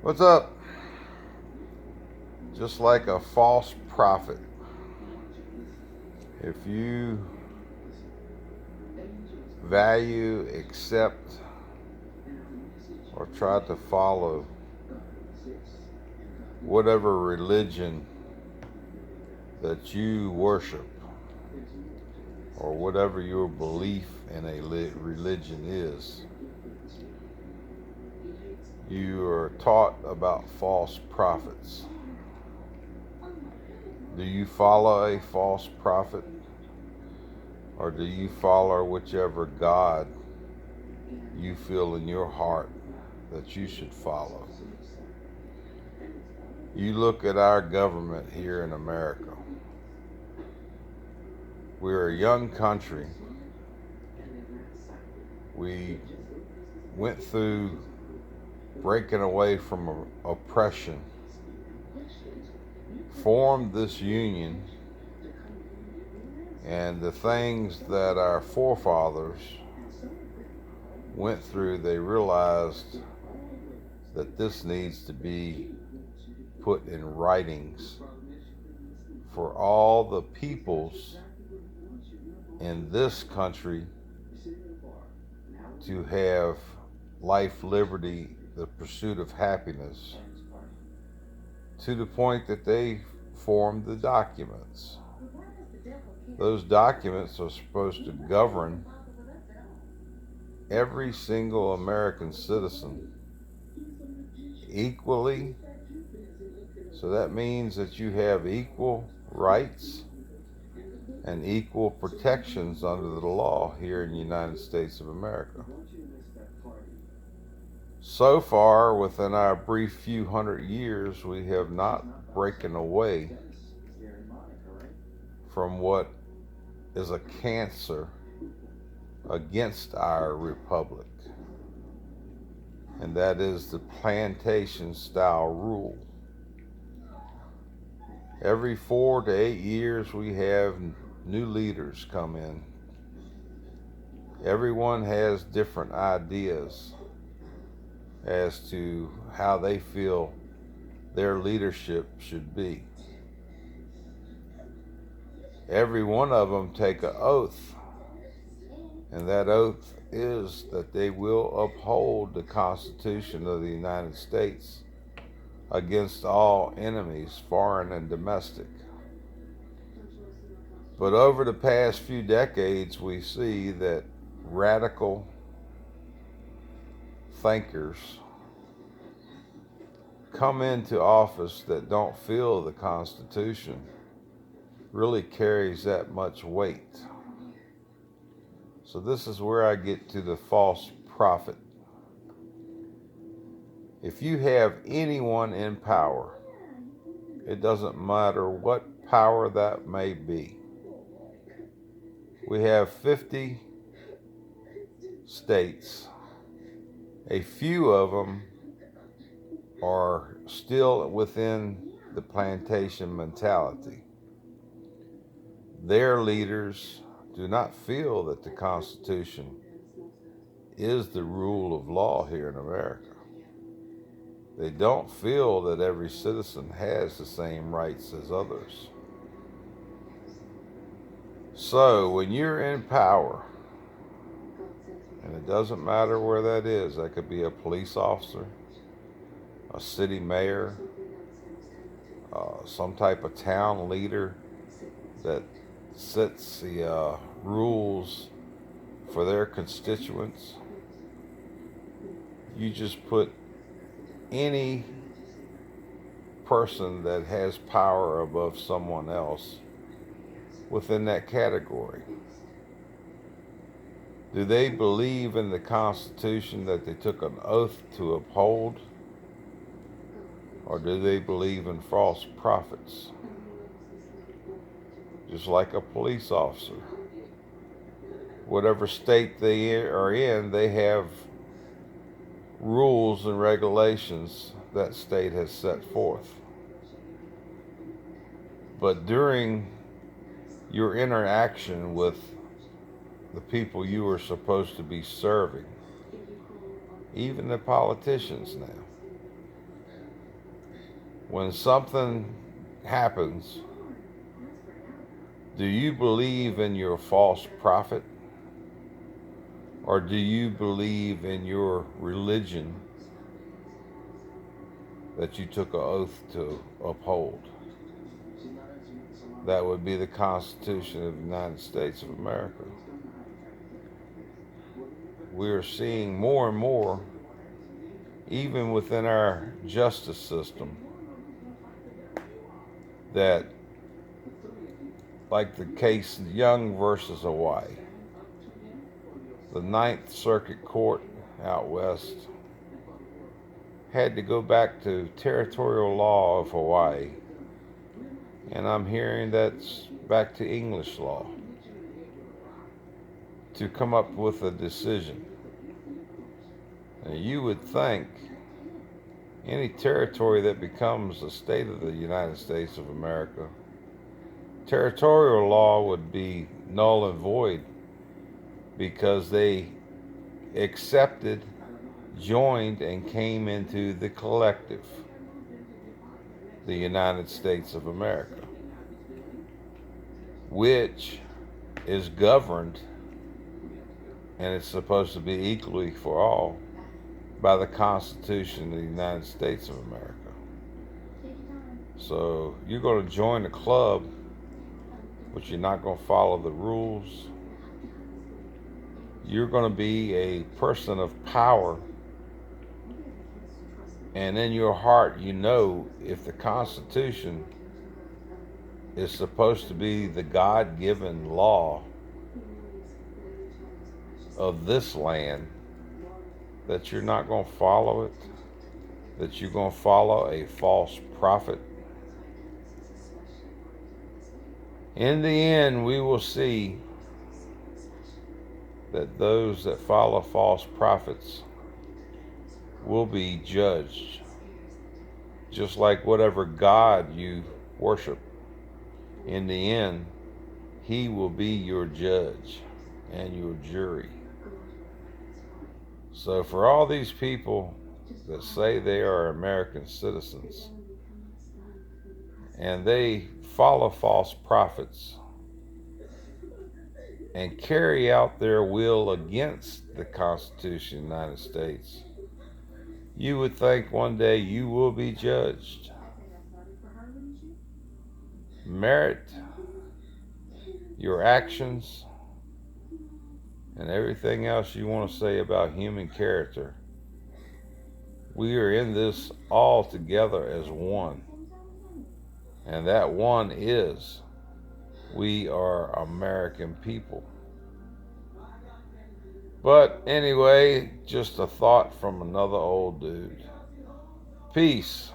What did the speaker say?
What's up? Just like a false prophet, if you value, accept, or try to follow whatever religion that you worship, or whatever your belief in a religion is, you are taught about false prophets. Do you follow a false prophet, or do you follow whichever God you feel in your heart that you should follow? You look at our government here in America. We're a young country. We went through breaking away from oppression, formed this union, and the things that our forefathers went through, they realized that this needs to be put in writings for all the peoples in this country to have life, liberty, the pursuit of happiness, to the point that they formed the documents. Those documents are supposed to govern every single American citizen equally. So that means that you have equal rights and equal protections under the law here in the United States of America. So far, within our brief few hundred years, we have not broken away from what is a cancer against our republic, and that is the plantation style rule. Every 4 to 8 years, we have new leaders come in. Everyone has different ideas as to how they feel their leadership should be. Every one of them take an oath, and that oath is that they will uphold the Constitution of the United States against all enemies, foreign and domestic. But over the past few decades, we see that radical thinkers come into office that don't feel the Constitution really carries that much weight. So this is where I get to the false prophet. If you have anyone in power, it doesn't matter what power that may be. We have 50 states. A few of them are still within the plantation mentality. Their leaders do not feel that the Constitution is the rule of law here in America. They don't feel that every citizen has the same rights as others. So when you're in power, and it doesn't matter where that is, that could be a police officer, a city mayor, some type of town leader that sets the rules for their constituents. You just put any person that has power above someone else within that category. Do they believe in the Constitution that they took an oath to uphold? Or do they believe in false prophets? Just like a police officer. Whatever state they are in, they have rules and regulations that state has set forth. But during your interaction with the people you are supposed to be serving, even the politicians now, when something happens, do you believe in your false prophet, or do you believe in your religion that you took an oath to uphold? That would be the Constitution of the United States of America. We're seeing more and more, even within our justice system, that, like the case Young versus Hawaii, the Ninth Circuit Court out west had to go back to territorial law of Hawaii, and I'm hearing that's back to English law, to come up with a decision. And you would think any territory that becomes a state of the United States of America, territorial law would be null and void, because they accepted, joined, and came into the collective, the United States of America, which is governed, and it's supposed to be equally for all, by the Constitution of the United States of America. So you're going to join the club, but you're not going to follow the rules. You're going to be a person of power, and in your heart you know, if the Constitution is supposed to be the God-given law of this land, that you're not going to follow it, that you're going to follow a false prophet. In the end, we will see that those that follow false prophets will be judged, just like whatever God you worship. In the end, he will be your judge and your jury. So for all these people that say they are American citizens and they follow false prophets and carry out their will against the Constitution of the United States, you would think one day you will be judged. Merit, your actions, and everything else you want to say about human character. We are in this all together as one. And that one is, we are American people. But anyway, just a thought from another old dude. Peace.